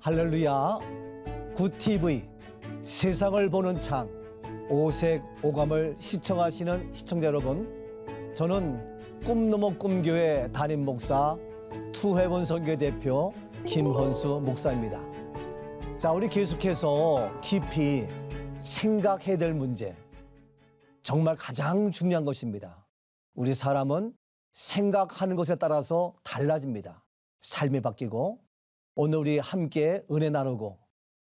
할렐루야. 굿TV 세상을 보는 창 오색 오감을 시청하시는 시청자 여러분, 저는 꿈넘어 꿈교회 담임 목사 투헤븐 선교 대표 김헌수 목사입니다. 자, 우리 계속해서 깊이 생각해야 될 문제, 정말 가장 중요한 것입니다. 우리 사람은 생각하는 것에 따라서 달라집니다. 삶이 바뀌고, 오늘 우리 함께 은혜 나누고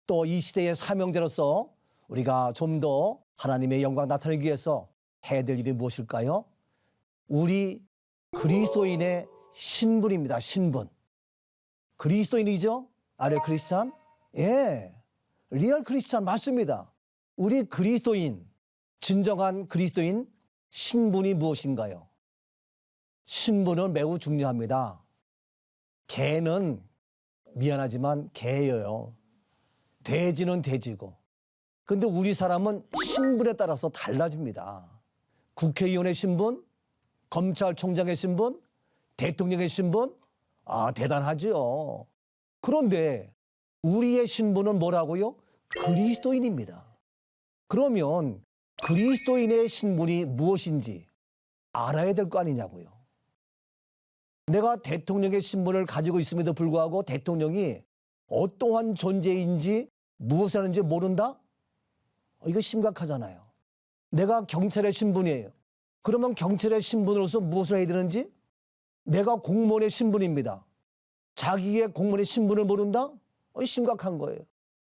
또 이 시대의 사명자로서 우리가 좀 더 하나님의 영광 나타내기 위해서 해야 될 일이 무엇일까요? 우리 그리스도인의 신분입니다. 신분. 그리스도인이죠? 아래 크리스찬? 예, 리얼 크리스찬 맞습니다. 우리 그리스도인, 진정한 그리스도인 신분이 무엇인가요? 신분은 매우 중요합니다. 개는 미안하지만 개예요. 돼지는 돼지고. 근데 우리 사람은 신분에 따라서 달라집니다. 국회의원의 신분, 검찰총장의 신분, 대통령의 신분, 대단하죠. 그런데 우리의 신분은 뭐라고요? 그리스도인입니다. 그러면 그리스도인의 신분이 무엇인지 알아야 될 거 아니냐고요. 내가 대통령의 신분을 가지고 있음에도 불구하고 대통령이 어떠한 존재인지 무엇을 하는지 모른다? 이거 심각하잖아요. 내가 경찰의 신분이에요. 그러면 경찰의 신분으로서 무엇을 해야 되는지? 내가 공무원의 신분입니다. 자기의 공무원의 신분을 모른다? 심각한 거예요.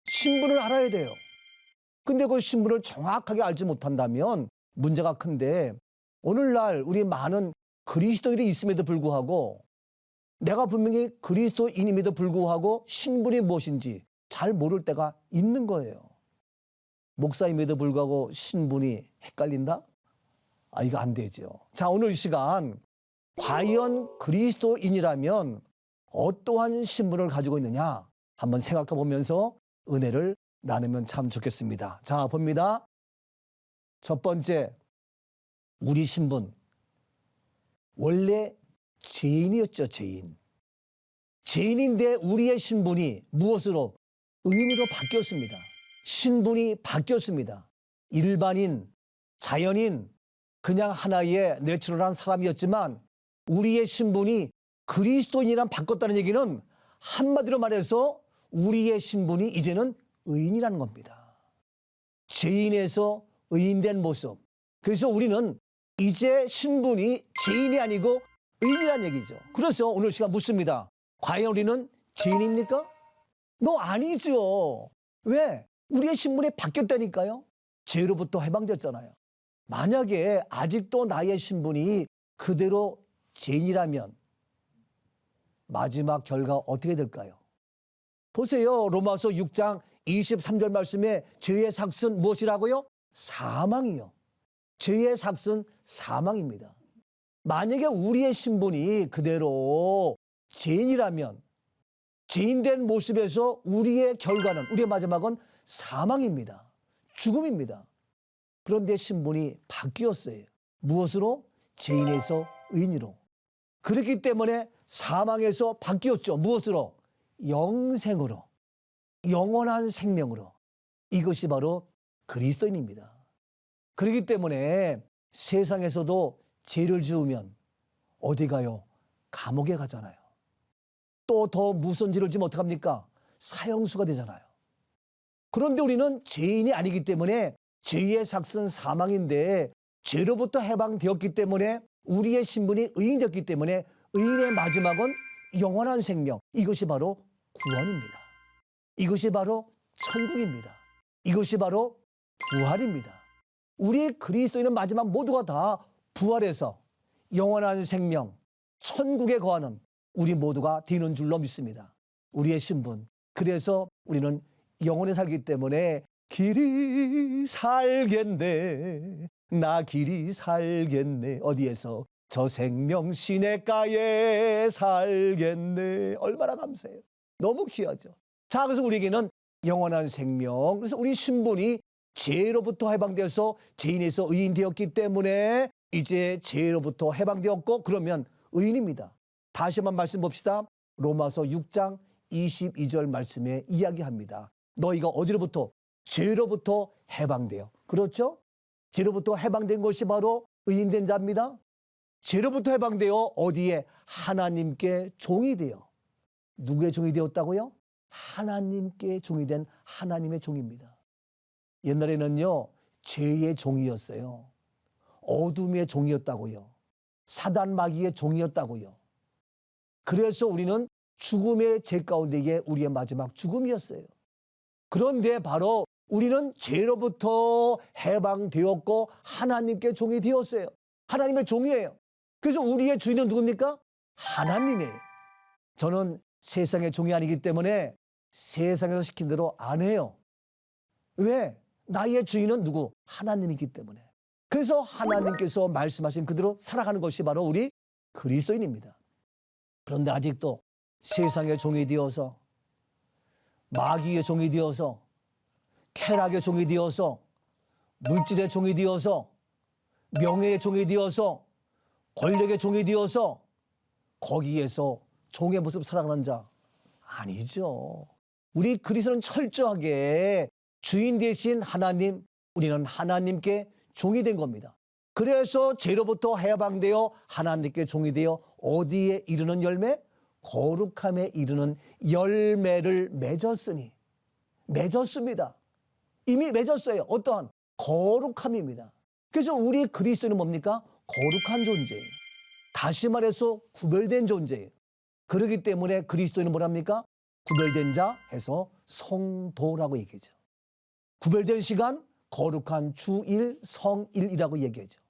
신분을 알아야 돼요. 근데 그 신분을 정확하게 알지 못한다면 문제가 큰데, 오늘날 우리 많은 그리스도인이 있음에도 불구하고, 내가 분명히 그리스도인임에도 불구하고 신분이 무엇인지 잘 모를 때가 있는 거예요. 목사임에도 불구하고 신분이 헷갈린다? 이거 안 되죠. 자, 오늘 이 시간 과연 그리스도인이라면 어떠한 신분을 가지고 있느냐 한번 생각해 보면서 은혜를 나누면 참 좋겠습니다. 자, 봅니다. 첫 번째, 우리 신분. 원래 죄인이었죠. 죄인인데 우리의 신분이 무엇으로? 의인으로 바뀌었습니다. 신분이 바뀌었습니다. 일반인, 자연인, 그냥 하나의 내추럴한 사람이었지만 우리의 신분이 그리스도인이랑 바꿨다는 얘기는 한마디로 말해서 우리의 신분이 이제는 의인이라는 겁니다. 죄인에서 의인된 모습. 그래서 우리는 이제 신분이 죄인이 아니고 의인이라는 얘기죠. 그래서 오늘 시간 묻습니다. 과연 우리는 죄인입니까? 너 아니죠. 왜? 우리의 신분이 바뀌었다니까요. 죄로부터 해방됐잖아요. 만약에 아직도 나의 신분이 그대로 죄인이라면 마지막 결과 어떻게 될까요? 보세요. 로마서 6장 23절 말씀에 죄의 삭은 무엇이라고요? 사망이요. 죄의 삭은 사망입니다. 만약에 우리의 신분이 그대로 죄인이라면 죄인된 모습에서 우리의 결과는, 우리의 마지막은 사망입니다. 죽음입니다. 그런데 신분이 바뀌었어요. 무엇으로? 죄인에서 의인으로. 그렇기 때문에 사망에서 바뀌었죠. 무엇으로? 영생으로. 영원한 생명으로. 이것이 바로 그리스도인입니다. 그렇기 때문에 세상에서도 죄를 지으면 어디 가요? 감옥에 가잖아요. 또 더 무서운 죄를 지으면 어떡합니까? 사형수가 되잖아요. 그런데 우리는 죄인이 아니기 때문에 죄의 삭은 사망인데 죄로부터 해방되었기 때문에 우리의 신분이 의인되었기 때문에 의인의 마지막은 영원한 생명. 이것이 바로 구원입니다. 이것이 바로 천국입니다. 이것이 바로 부활입니다. 우리 그리스도인은 마지막 모두가 다 부활해서 영원한 생명, 천국에 거하는 우리 모두가 되는 줄로 믿습니다. 우리의 신분. 그래서 우리는 영원히 살기 때문에 길이 살겠네. 나 길이 살겠네. 어디에서? 저 생명 시냇가에 살겠네. 얼마나 감사해요. 너무 귀하죠. 자, 그래서 우리에게는 영원한 생명. 그래서 우리 신분이 죄로부터 해방되어서 죄인에서 의인 되었기 때문에 이제 죄로부터 해방되었고, 그러면 의인입니다. 다시 한번 말씀 봅시다. 로마서 6장 22절 말씀에 이야기합니다. 너희가 어디로부터? 죄로부터 해방돼요. 그렇죠? 죄로부터 해방된 것이 바로 의인된 자입니다. 죄로부터 해방되어 어디에? 하나님께 종이 되어. 누구의 종이 되었다고요? 하나님께 종이 된 하나님의 종입니다. 옛날에는요, 죄의 종이었어요. 어둠의 종이었다고요. 사단 마귀의 종이었다고요. 그래서 우리는 죽음의 죄 가운데에 우리의 마지막 죽음이었어요. 그런데 바로 우리는 죄로부터 해방되었고 하나님께 종이 되었어요. 하나님의 종이에요. 그래서 우리의 주인은 누굽니까? 하나님이에요. 저는 세상의 종이 아니기 때문에 세상에서 시킨 대로 안 해요. 왜? 나의 주인은 누구? 하나님이기 때문에. 그래서 하나님께서 말씀하신 그대로 살아가는 것이 바로 우리 그리스도인입니다. 그런데 아직도 세상의 종이 되어서, 마귀의 종이 되어서, 쾌락의 종이 되어서, 물질의 종이 되어서, 명예의 종이 되어서, 권력의 종이 되어서 거기에서 종의 모습 살아가는 자 아니죠. 우리 그리스도는 철저하게 주인 되신 하나님, 우리는 하나님께 종이 된 겁니다. 그래서 죄로부터 해방되어 하나님께 종이 되어 어디에 이르는 열매? 거룩함에 이르는 열매를 맺었으니. 맺었습니다. 이미 맺었어요. 어떠한? 거룩함입니다. 그래서 우리 그리스도는 뭡니까? 거룩한 존재예요. 다시 말해서 구별된 존재예요. 그렇기 때문에 그리스도는 뭐랍니까? 구별된 자 해서 성도라고 얘기하죠. 구별된 시간, 거룩한 주일, 성일이라고 얘기하죠.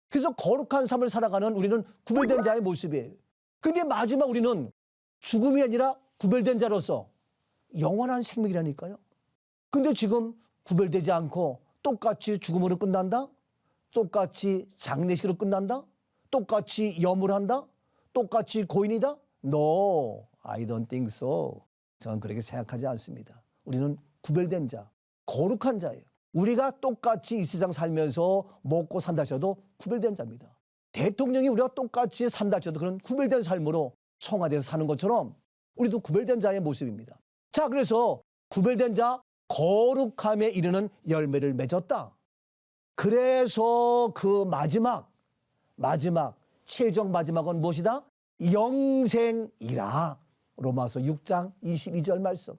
그래서 거룩한 삶을 살아가는 우리는 구별된 자의 모습이에요. 근데 마지막 우리는 죽음이 아니라 구별된 자로서 영원한 생명이라니까요. 근데 지금 구별되지 않고 똑같이 죽음으로 끝난다? 똑같이 장례식으로 끝난다? 똑같이 염을 한다? 똑같이 고인이다? No, I don't think so. 저는 그렇게 생각하지 않습니다. 우리는 구별된 자, 거룩한 자예요. 우리가 똑같이 이 세상 살면서 먹고 산다 하셔도 구별된 자입니다. 대통령이 우리가 똑같이 산다 하셔도 그런 구별된 삶으로 청와대에서 사는 것처럼 우리도 구별된 자의 모습입니다. 자, 그래서 구별된 자, 거룩함에 이르는 열매를 맺었다. 그래서 그 마지막 최종 마지막은 무엇이다? 영생이라. 로마서 6장 22절 말씀.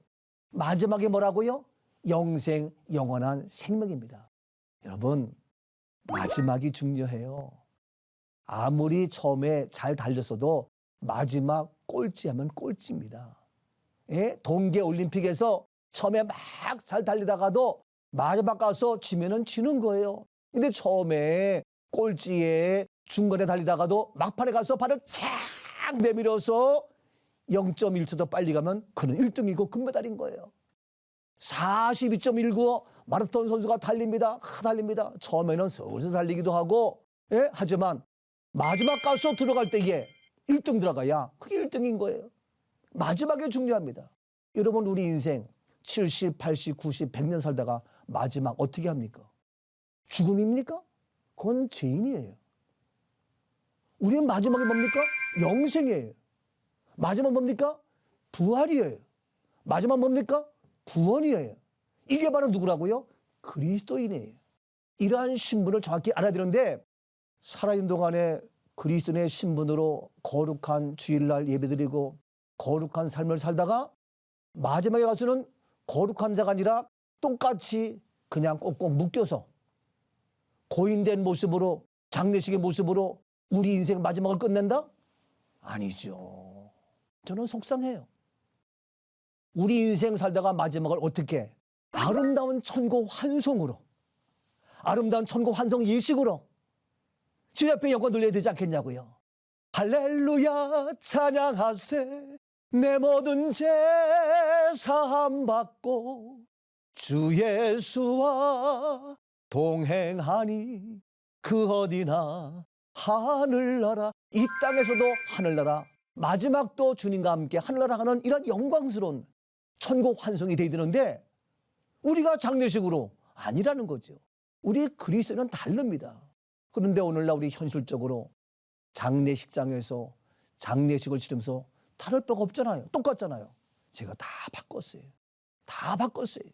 마지막에 뭐라고요? 영생, 영원한 생명입니다. 여러분, 마지막이 중요해요. 아무리 처음에 잘 달렸어도 마지막 꼴찌하면 꼴찌입니다. 예? 동계올림픽에서 처음에 막 잘 달리다가도 마지막 가서 지면은 지는 거예요. 근데 처음에 꼴찌에 중간에 달리다가도 막판에 가서 발을 착 내밀어서 0.1초도 빨리 가면 그는 1등이고 금메달인 거예요. 42.195 마라톤 선수가 달립니다. 달립니다. 처음에는 슬슬 달리기도 하고, 예? 하지만 마지막 가서 들어갈 때에 1등 들어가야 그게 1등인 거예요. 마지막에 중요합니다. 여러분, 우리 인생 70, 80, 90, 100년 살다가 마지막 어떻게 합니까? 죽음입니까? 그건 죄인이에요. 우리는 마지막에 뭡니까? 영생이에요. 마지막 뭡니까? 부활이에요. 마지막 뭡니까? 구원이에요. 이게 바로 누구라고요? 그리스도인이에요. 이러한 신분을 정확히 알아야 되는데 살아있는 동안에 그리스도인의 신분으로 거룩한 주일날 예배드리고 거룩한 삶을 살다가 마지막에 가서는 거룩한 자가 아니라 똑같이 그냥 꼭꼭 묶여서 고인된 모습으로 장례식의 모습으로 우리 인생 마지막을 끝낸다? 아니죠. 저는 속상해요. 우리 인생 살다가 마지막을 어떻게 아름다운 천고 환송으로 아름다운 천고 환송 예식으로 주님 앞에 영광 돌려야 되지 않겠냐고요. 할렐루야 찬양하세 내 모든 죄 사함 받고 주 예수와 동행하니 그 어디나 하늘나라. 이 땅에서도 하늘나라, 마지막도 주님과 함께 하늘나라 가는 이런 영광스러운 천국 환송이 돼야 되는데 우리가 장례식으로 아니라는 거죠. 우리 그리스도는 다릅니다. 그런데 오늘날 우리 현실적으로 장례식장에서 장례식을 치르면서 다를 바가 없잖아요. 똑같잖아요. 제가 다 바꿨어요. 다 바꿨어요.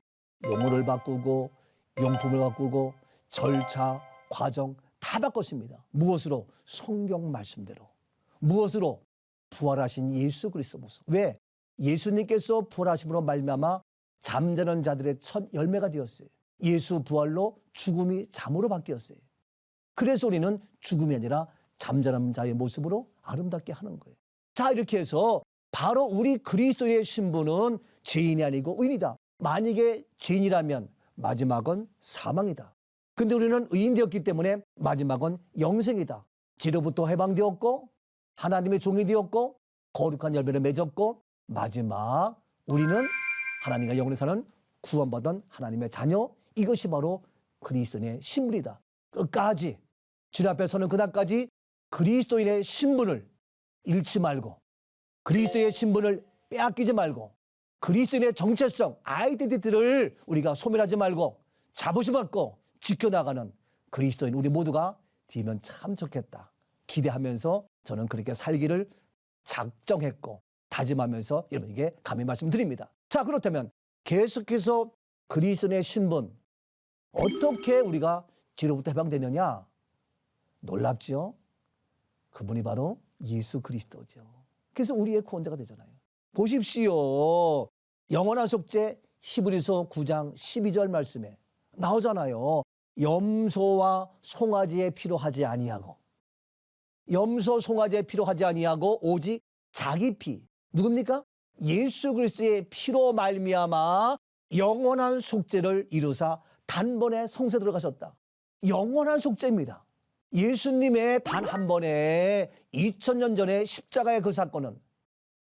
용어를 바꾸고 용품을 바꾸고 절차, 과정 다 바꿨습니다. 무엇으로? 성경 말씀대로. 무엇으로? 부활하신 예수 그리스도 모습. 왜? 예수님께서 부활하심으로 말미암아 잠자는 자들의 첫 열매가 되었어요. 예수 부활로 죽음이 잠으로 바뀌었어요. 그래서 우리는 죽음이 아니라 잠자는 자의 모습으로 아름답게 하는 거예요. 자, 이렇게 해서 바로 우리 그리스도의 신분은 죄인이 아니고 의인이다. 만약에 죄인이라면 마지막은 사망이다. 근데 우리는 의인 되었기 때문에 마지막은 영생이다. 죄로부터 해방되었고 하나님의 종이 되었고 거룩한 열매를 맺었고 마지막 우리는 하나님과 영원히 사는 구원받은 하나님의 자녀. 이것이 바로 그리스도인의 신분이다. 끝까지 주님 앞에 서는 그날까지 그리스도인의 신분을 잃지 말고 그리스도의 신분을 빼앗기지 말고 그리스도인의 정체성, 아이덴티티를 우리가 소멸하지 말고 자부심 갖고 지켜나가는 그리스도인 우리 모두가 되면 참 좋겠다. 기대하면서 저는 그렇게 살기를 작정했고 다짐하면서 여러분에게 감히 말씀드립니다. 자, 그렇다면 계속해서 그리스도인의 신분 어떻게 우리가 죄로부터 해방되느냐? 놀랍죠? 그분이 바로 예수 그리스도죠. 그래서 우리의 구원자가 되잖아요. 보십시오. 영원한 속죄 히브리서 9장 12절 말씀에 나오잖아요. 염소와 송아지에 필요하지 아니하고 염소 송아지에 필요하지 아니하고 오직 자기 피 누굽니까? 예수 그리스도의 피로 말미암아 영원한 속죄를 이루사 단번에 성소에 들어가셨다. 영원한 속죄입니다. 예수님의 단 한 번에 2000년 전에 십자가의 그 사건은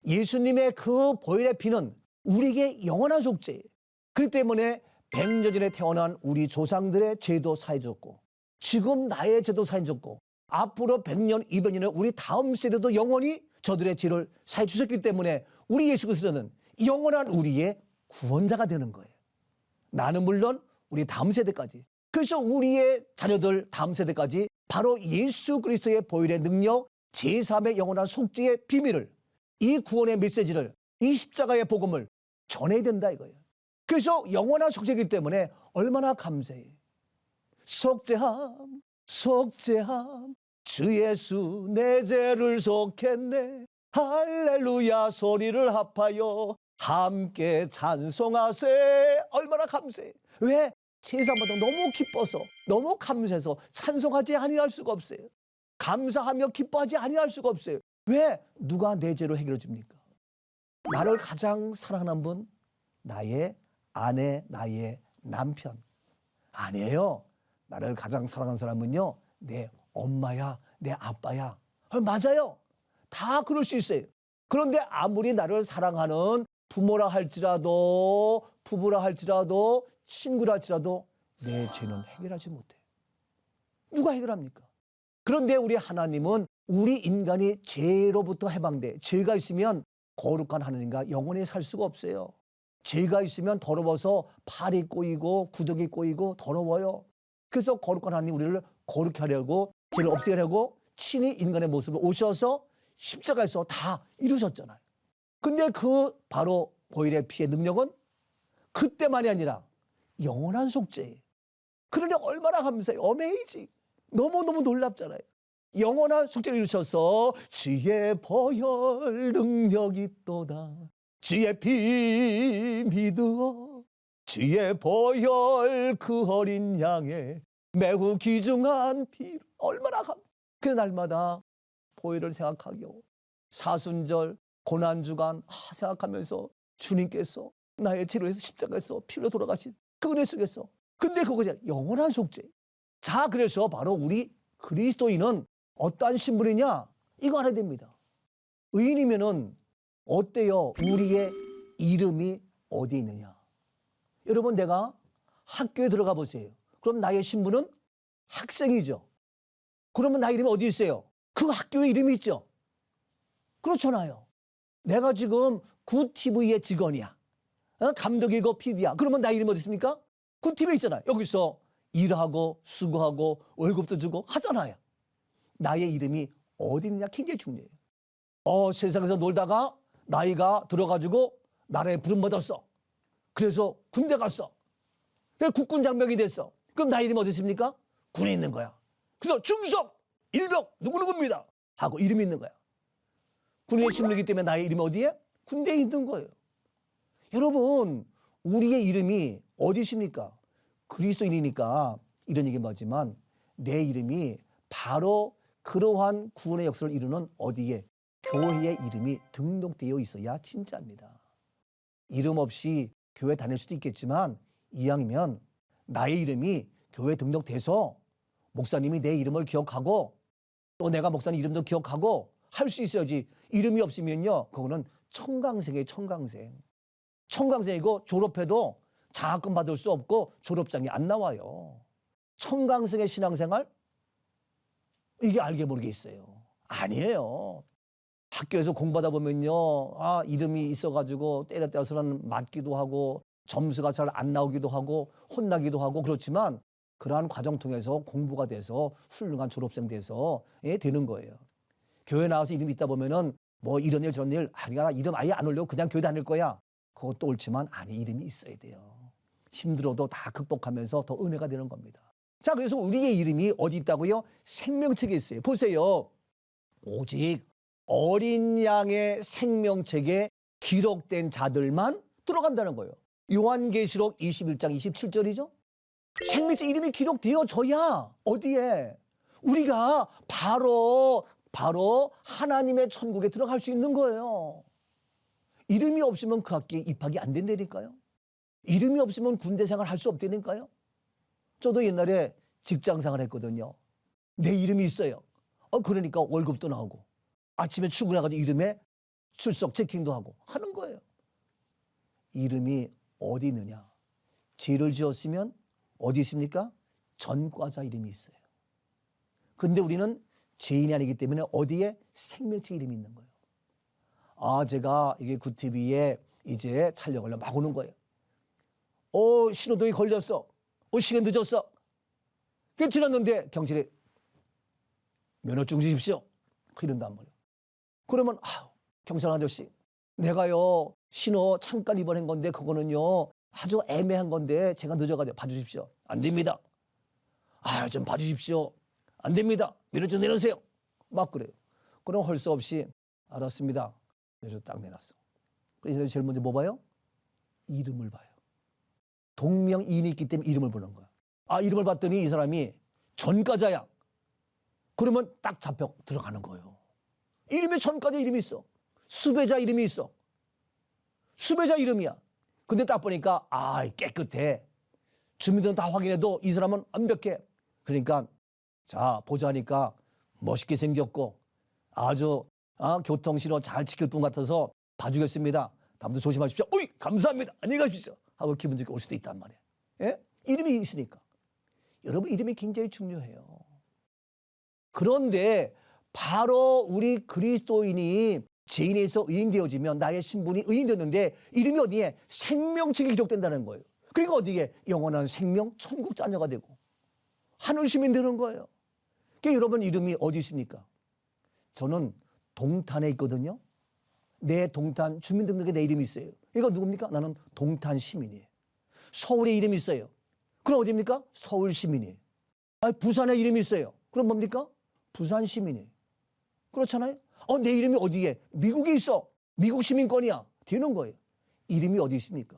예수님의 그 보혈의 피는 우리에게 영원한 속죄예요. 그렇기 때문에 100년 전에 태어난 우리 조상들의 죄도 사해줬고 지금 나의 죄도 사해줬고 앞으로 100년, 200년에 우리 다음 세대도 영원히 저들의 죄를 사해주셨기 때문에 우리 예수 그리스도는 영원한 우리의 구원자가 되는 거예요. 나는 물론 우리 다음 세대까지. 그래서 우리의 자녀들 다음 세대까지 바로 예수 그리스도의 보혈의 능력, 제3의 영원한 속죄의 비밀을 이 구원의 메시지를 이 십자가의 복음을 전해야 된다 이거예요. 그래서 영원한 속죄이기 때문에 얼마나 감사해. 속죄함 속죄함 주 예수 내 죄를 속했네 할렐루야 소리를 합하여 함께 찬송하세. 얼마나 감사해. 왜? 세상마다 너무 기뻐서 너무 감사해서 찬송하지 아니할 수가 없어요. 감사하며 기뻐하지 아니할 수가 없어요. 왜? 누가 내 죄로 해결해 줍니까? 나를 가장 사랑하는 분, 나의 아내, 나의 남편. 아니에요. 나를 가장 사랑하는 사람은요, 내 엄마야, 내 아빠야. 맞아요. 다 그럴 수 있어요. 그런데 아무리 나를 사랑하는 부모라 할지라도, 부부라 할지라도, 친구라 할지라도 내 죄는 해결하지 못해. 누가 해결합니까? 그런데 우리 하나님은 우리 인간이 죄로부터 해방돼. 죄가 있으면 거룩한 하나님과 영원히 살 수가 없어요. 죄가 있으면 더러워서 팔이 꼬이고 구덕이 꼬이고 더러워요. 그래서 거룩한 하나님 우리를 거룩히 하려고 죄를 없애려고 친히 인간의 모습을 오셔서 십자가에서 다 이루셨잖아요. 근데 그 바로 보혈의 피의 능력은 그때만이 아니라 영원한 속죄예요. 그러니 얼마나 감사해요. 어메이징. 너무너무 놀랍잖아요. 영원한 속죄를 이루셔서 주의 보혈 능력이 있도다. 주의 피 믿어 주의 보혈 그 어린 양의 매우 귀중한 피. 얼마나 그 날마다 보혈을 생각하고 사순절 고난주간 생각하면서 주님께서 나의 죄를 위해서 십자가에서 피로 돌아가신 그 은혜 속에서. 근데 그것이 영원한 속죄. 자, 그래서 바로 우리 그리스도인은 어떠한 신분이냐? 이거 알아야 됩니다. 의인이면은 어때요? 우리의 이름이 어디 있느냐? 여러분, 내가 학교에 들어가 보세요. 그럼 나의 신분은 학생이죠. 그러면 나의 이름이 어디 있어요? 그 학교에 이름이 있죠. 그렇잖아요. 내가 지금 굿TV의 직원이야. 감독이고 PD야. 그러면 나의 이름이 어디 있습니까? 굿TV에 있잖아요. 여기서 일하고 수고하고 월급도 주고 하잖아요. 나의 이름이 어디 있느냐 굉장히 중요해요. 세상에서 놀다가 나이가 들어가지고 나라에 부름받았어. 그래서 군대 갔어. 그래서 국군 장병이 됐어. 그럼 나의 이름이 어디 있습니까? 군에 있는 거야. 그래서 충성 일병 누구누구입니다 하고 이름이 있는 거야. 군인의 신분이기 때문에 나의 이름이 어디에? 군대에 있는 거예요. 여러분, 우리의 이름이 어디 있습니까? 그리스도인이니까 이런 얘기 맞지만 내 이름이 바로 그러한 구원의 역사를 이루는 어디에? 교회의 이름이 등록되어 있어야 진짜입니다. 이름 없이 교회 다닐 수도 있겠지만 이왕이면 나의 이름이 교회에 등록돼서 목사님이 내 이름을 기억하고 또 내가 목사님 이름도 기억하고 할 수 있어야지. 이름이 없으면요, 그거는 청강생이에요. 청강생이고 졸업해도 장학금 받을 수 없고 졸업장이 안 나와요. 청강생의 신앙생활? 이게 알게 모르게 있어요. 아니에요. 학교에서 공부하다 보면요, 이름이 있어가지고 때려떼어서는 맞기도 하고 점수가 잘 안 나오기도 하고 혼나기도 하고 그렇지만 그러한 과정 통해서 공부가 돼서 훌륭한 졸업생 돼서 되는 거예요. 교회 나와서 이름이 있다 보면은 뭐 이런 일 저런 일 아니야, 이름 아예 안 올려고 그냥 교회 다닐 거야. 그것도 옳지만 아니, 이름이 있어야 돼요. 힘들어도 다 극복하면서 더 은혜가 되는 겁니다. 자, 그래서 우리의 이름이 어디 있다고요? 생명책에 있어요. 보세요. 오직 어린 양의 생명책에 기록된 자들만 들어간다는 거예요. 요한계시록 21장 27절이죠. 생명책 이름이 기록되어져야 어디에? 우리가 바로 하나님의 천국에 들어갈 수 있는 거예요. 이름이 없으면 그 학교에 입학이 안 된다니까요. 이름이 없으면 군대 생활 할 수 없다니까요. 저도 옛날에 직장 생활 했거든요. 내 이름이 있어요. 그러니까 월급도 나오고 아침에 출근해가지고 이름에 출석 체킹도 하고 하는 거예요. 이름이 어디 있느냐? 죄를 지었으면 어디 있습니까? 전과자 이름이 있어요. 근데 우리는 죄인이 아니기 때문에 어디에? 생명책 이름이 있는 거예요. 제가 이게 구TV에 이제 촬영을 막 오는 거예요. 신호등이 걸렸어. 시간 늦었어. 그 지났는데 경찰이 면허증 주십시오. 이런단 말이에요. 그러면 경찰 아저씨, 내가요 신호 잠깐 입원한 건데 그거는요 아주 애매한 건데 제가 늦어가지고 봐주십시오. 안 됩니다. 좀 봐주십시오. 안 됩니다. 면허증 내놓으세요. 막 그래요. 그럼 할 수 없이 알았습니다. 그래서 딱 내놨어. 그래서 이 사람이 제일 먼저 뭐 봐요? 이름을 봐요. 동명이인이 있기 때문에 이름을 보는 거야. 이름을 봤더니 이 사람이 전과자야. 그러면 딱 잡혀 들어가는 거예요. 이름에 전과자 이름이 있어. 수배자 이름이 있어. 수배자 이름이야. 근데 딱 보니까 깨끗해. 주민들은 다 확인해도 이 사람은 완벽해. 그러니까 자 보자니까 멋있게 생겼고 아주 교통신호 잘 지킬 분 같아서 봐주겠습니다. 다음부터 조심하십시오. 감사합니다. 안녕히 가십시오. 하고 기분 좋게 올 수도 있단 말이에요. 예? 이름이 있으니까. 여러분, 이름이 굉장히 중요해요. 그런데 바로 우리 그리스도인이 죄인에서 의인되어지면 나의 신분이 의인되었는데 이름이 어디에? 생명책에 기록된다는 거예요. 그러니까 어디에? 영원한 생명, 천국 자녀가 되고 하늘 시민 되는 거예요. 그러니까 여러분 이름이 어디 있습니까? 저는 동탄에 있거든요. 내 동탄 주민등록에 내 이름이 있어요. 이거 누굽니까? 나는 동탄 시민이에요. 서울에 이름이 있어요. 그럼 어디입니까? 서울 시민이에요. 부산에 이름이 있어요. 그럼 뭡니까? 부산 시민이에요. 그렇잖아요. 내 이름이 어디에? 미국에 있어. 미국 시민권이야. 되는 거예요. 이름이 어디 있습니까?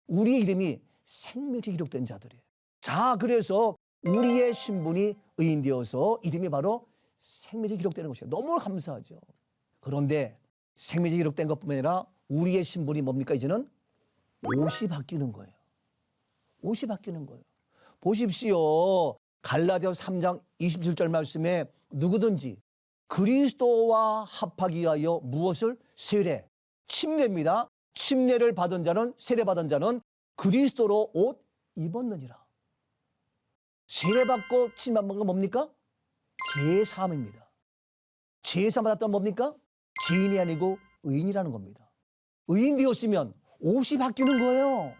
우리의 이름이 생명책에 기록된 자들이에요. 자, 그래서 우리의 신분이 의인되어서 이름이 바로 생명책에 기록되는 것이에요. 너무 감사하죠. 그런데 생명책에 기록된 것뿐만 아니라 우리의 신분이 뭡니까? 이제는 옷이 바뀌는 거예요. 옷이 바뀌는 거예요. 보십시오. 갈라디아서 3장 27절 말씀에 누구든지 그리스도와 합하기 위하여 무엇을? 세례, 침례입니다. 침례를 받은 자는, 세례받은 자는 그리스도로 옷 입었느니라. 세례받고 침례받은 건 뭡니까? 제사함입니다. 제사 받았다면 뭡니까? 죄인이 아니고 의인이라는 겁니다. 의인 되었으면 옷이 바뀌는 거예요.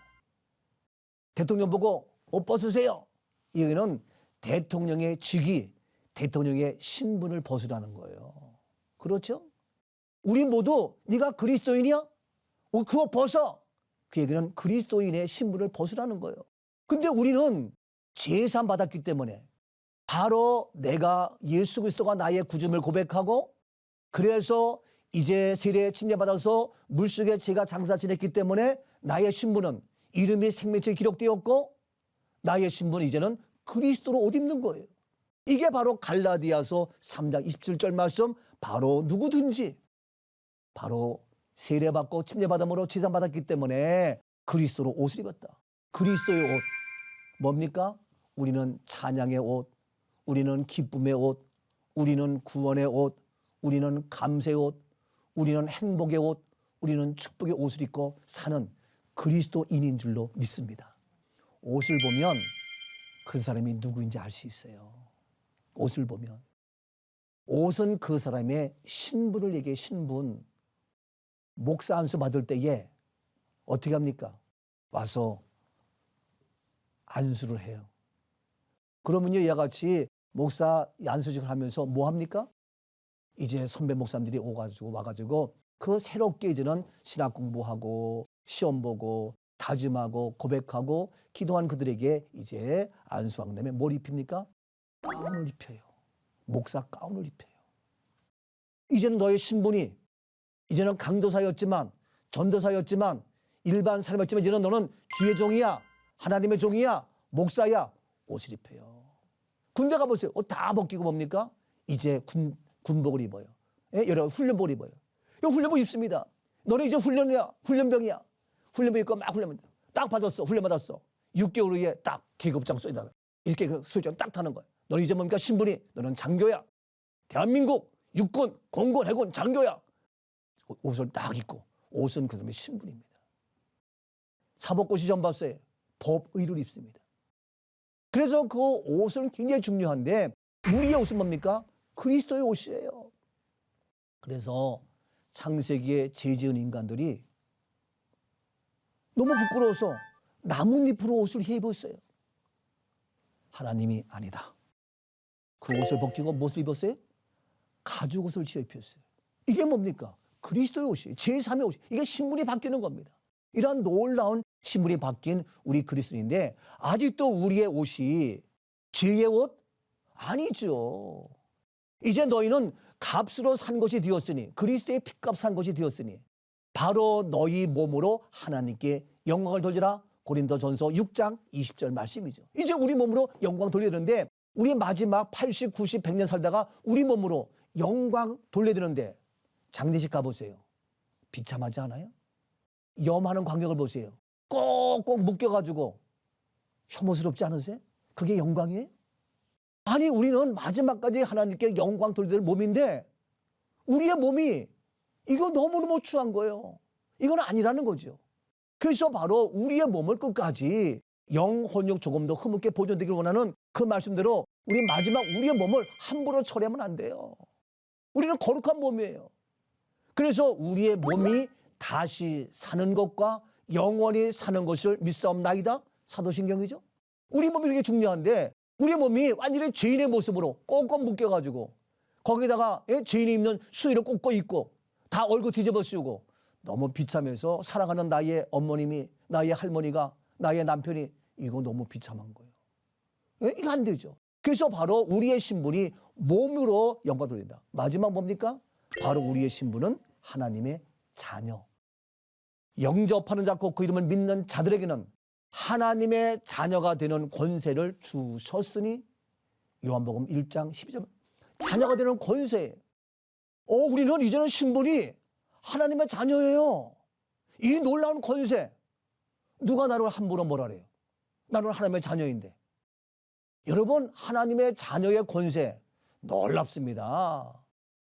대통령 보고 옷 벗으세요. 여기는 대통령의 직위, 대통령의 신분을 벗으라는 거예요. 그렇죠? 우리 모두 네가 그리스도인이야? 그거 벗어. 그 얘기는 그리스도인의 신분을 벗으라는 거예요. 근데 우리는 제사함 받았기 때문에 바로 내가 예수 그리스도가 나의 구주임을 고백하고 그래서 이제 세례 침례받아서 물속에 제가 장사 지냈기 때문에 나의 신분은 이름이 생명책에 기록되었고 나의 신분은 이제는 그리스도로 옷 입는 거예요. 이게 바로 갈라디아서 3장 27절 말씀, 바로 누구든지 바로 세례받고 침례받음으로 제사받았기 때문에 그리스도로 옷을 입었다. 그리스도의 옷 뭡니까? 우리는 찬양의 옷, 우리는 기쁨의 옷, 우리는 구원의 옷, 우리는 감사의 옷, 우리는 행복의 옷, 우리는 축복의 옷을 입고 사는 그리스도인인 줄로 믿습니다. 옷을 보면 그 사람이 누구인지 알 수 있어요. 옷을 보면. 옷은 그 사람의 신분을 얘기해. 신분. 목사 안수 받을 때에 어떻게 합니까? 와서 안수를 해요. 그러면요, 이와 같이 목사 안수식을 하면서 뭐 합니까? 이제 선배 목사님들이 와가지고 그 새롭게 이제는 신학 공부하고 시험 보고 다짐하고 고백하고 기도한 그들에게 이제 안수한 다음에 뭘 입힙니까? 가운을 입혀요. 목사 가운을 입혀요. 이제는 너의 신분이 이제는 강도사였지만 전도사였지만 일반 사람이었지만 이제는 너는 주의 종이야. 하나님의 종이야. 목사야. 옷을 입혀요. 군대 가보세요. 옷 다 벗기고 뭡니까? 이제 군복을 입어요. 예? 여러 훈련복을 입어요. 이 훈련복 입습니다. 너는 이제 훈련이야. 훈련병이야. 훈련복 입고 막 훈련병. 딱 받았어. 훈련 받았어. 6개월 후에 딱 계급장 쏘이다. 이렇게 소유장 딱 타는 거야. 너는 이제 뭡니까? 신분이 너는 장교야. 대한민국 육군, 공군, 해군 장교야. 옷을 딱 입고. 옷은 그 사람의 신분입니다. 사법고 시험 봤어요. 법의를 입습니다. 그래서 그 옷은 굉장히 중요한데 우리의 옷은 뭡니까? 그리스도의 옷이에요. 그래서 창세기에 죄 지은 인간들이 너무 부끄러워서 나뭇잎으로 옷을 해 입었어요. 하나님이 아니다. 그 옷을 벗기고 무엇을 입었어요? 가죽 옷을 지어 입혔어요. 이게 뭡니까? 그리스도의 옷이에요. 제3의 옷이. 이게 신분이 바뀌는 겁니다. 이러한 놀라운 신분이 바뀐 우리 그리스도인인데 아직도 우리의 옷이 죄의 옷? 아니죠. 이제 너희는 값으로 산 것이 되었으니 그리스도의 핏값 산 것이 되었으니 바로 너희 몸으로 하나님께 영광을 돌리라. 고린도전서 6장 20절 말씀이죠. 이제 우리 몸으로 영광 돌려야 되는데 우리 마지막 80, 90, 100년 살다가 우리 몸으로 영광 돌려야 되는데 장례식 가보세요. 비참하지 않아요? 염하는 광경을 보세요. 꼭꼭 묶여가지고 혐오스럽지 않으세요? 그게 영광이에요? 아니 우리는 마지막까지 하나님께 영광 돌릴 몸인데 우리의 몸이 이거 너무너무 추한 거예요. 이건 아니라는 거죠. 그래서 바로 우리의 몸을 끝까지 영혼육 조금 더 흐뭇게 보존되기를 원하는 그 말씀대로 우리 마지막 우리의 몸을 함부로 처리하면 안 돼요. 우리는 거룩한 몸이에요. 그래서 우리의 몸이 다시 사는 것과 영원히 사는 것을 믿사옵나이다. 사도신경이죠. 우리 몸이 이렇게 중요한데 우리 몸이 완전히 죄인의 모습으로 꽁꽁 묶여가지고 거기다가 죄인이 입는 수의를 꽂고 있고 다 얼굴 뒤집어 씌우고 너무 비참해서 사랑하는 나의 어머님이 나의 할머니가 나의 남편이 이거 너무 비참한 거예요. 이거 안 되죠. 그래서 바로 우리의 신분이 몸으로 영광 돌린다. 마지막 뭡니까? 바로 우리의 신분은 하나님의 자녀. 영접하는 자고 그 이름을 믿는 자들에게는 하나님의 자녀가 되는 권세를 주셨으니 요한복음 1장 12절 자녀가 되는 권세. 우리는 이제는 신분이 하나님의 자녀예요. 이 놀라운 권세. 누가 나를 함부로 뭐라 그래요? 나는 하나님의 자녀인데. 여러분 하나님의 자녀의 권세 놀랍습니다.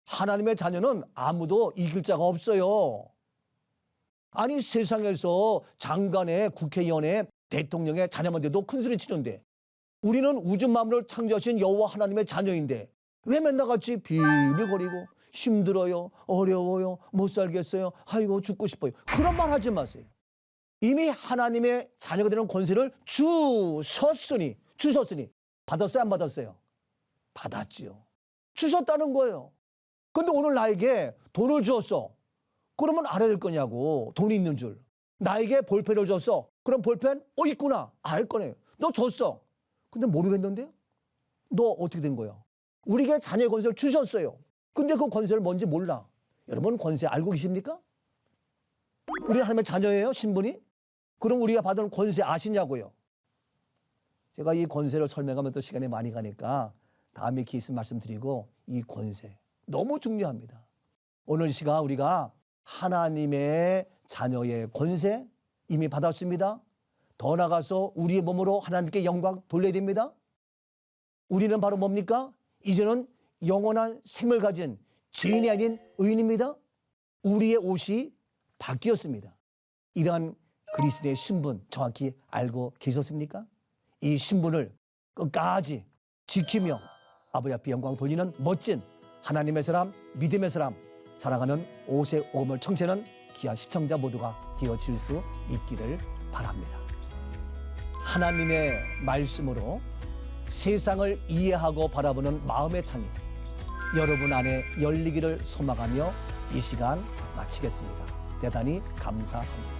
하나님의 자녀는 아무도 이길 자가 없어요. 아니 세상에서 장관의 국회의원의 대통령의 자녀만 돼도 큰 소리 치는데 우리는 우주 만물을 창조하신 여호와 하나님의 자녀인데 왜 맨날 같이 비빌거리고 힘들어요, 어려워요, 못 살겠어요, 아이고 죽고 싶어요. 그런 말 하지 마세요. 이미 하나님의 자녀가 되는 권세를 주셨으니 받았어요, 안 받았어요? 받았지요. 주셨다는 거예요. 근데 오늘 나에게 돈을 주었어. 그러면 알아야 될 거냐고. 돈이 있는 줄. 나에게 볼펜을 줬어. 그럼 볼펜 있구나. 알 거네요. 너 줬어. 근데 모르겠는데요. 너 어떻게 된 거야? 우리에게 자녀의 권세를 주셨어요. 근데 그 권세를 뭔지 몰라. 여러분 권세 알고 계십니까? 우리 하나님의 자녀예요, 신분이? 그럼 우리가 받은 권세 아시냐고요? 제가 이 권세를 설명하면 또 시간이 많이 가니까 다음에 기회에 말씀드리고, 이 권세 너무 중요합니다. 오늘 이 시간 우리가 하나님의 자녀의 권세 이미 받았습니다. 더 나아가서 우리의 몸으로 하나님께 영광 돌려야 됩니다. 우리는 바로 뭡니까? 이제는 영원한 생명을 가진 죄인이 아닌 의인입니다. 우리의 옷이 바뀌었습니다. 이러한 그리스도의 신분 정확히 알고 계셨습니까? 이 신분을 끝까지 지키며 아버지 앞에 영광 돌리는 멋진 하나님의 사람, 믿음의 사람, 사랑하는 옷의 오금을 청취하는 귀한 시청자 모두가 되어질 수 있기를 바랍니다. 하나님의 말씀으로 세상을 이해하고 바라보는 마음의 창이 여러분 안에 열리기를 소망하며 이 시간 마치겠습니다. 대단히 감사합니다.